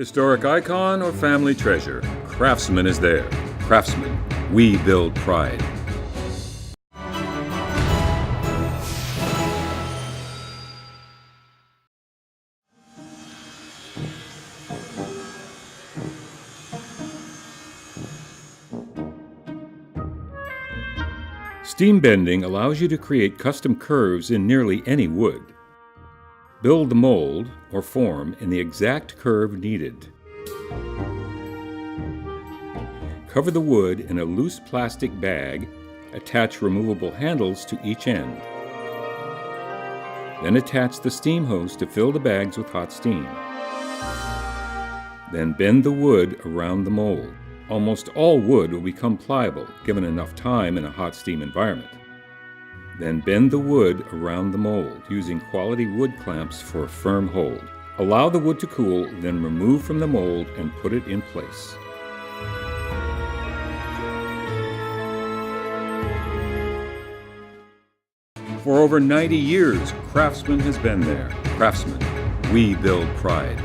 Historic icon or family treasure, Craftsman is there. Craftsman, we build pride. Steam bending allows you to create custom curves in nearly any wood. Build the mold or form in the exact curve needed. Cover the wood in a loose plastic bag, attach removable handles to each end. Then attach the steam hose to fill the bags with hot steam. Then bend the wood around the mold. Almost all wood will become pliable given enough time in a hot steam environment. Then bend the wood around the mold using quality wood clamps for a firm hold. Allow the wood to cool, then remove from the mold and put it in place. For over 90 years, Craftsman has been there. Craftsman, we build pride.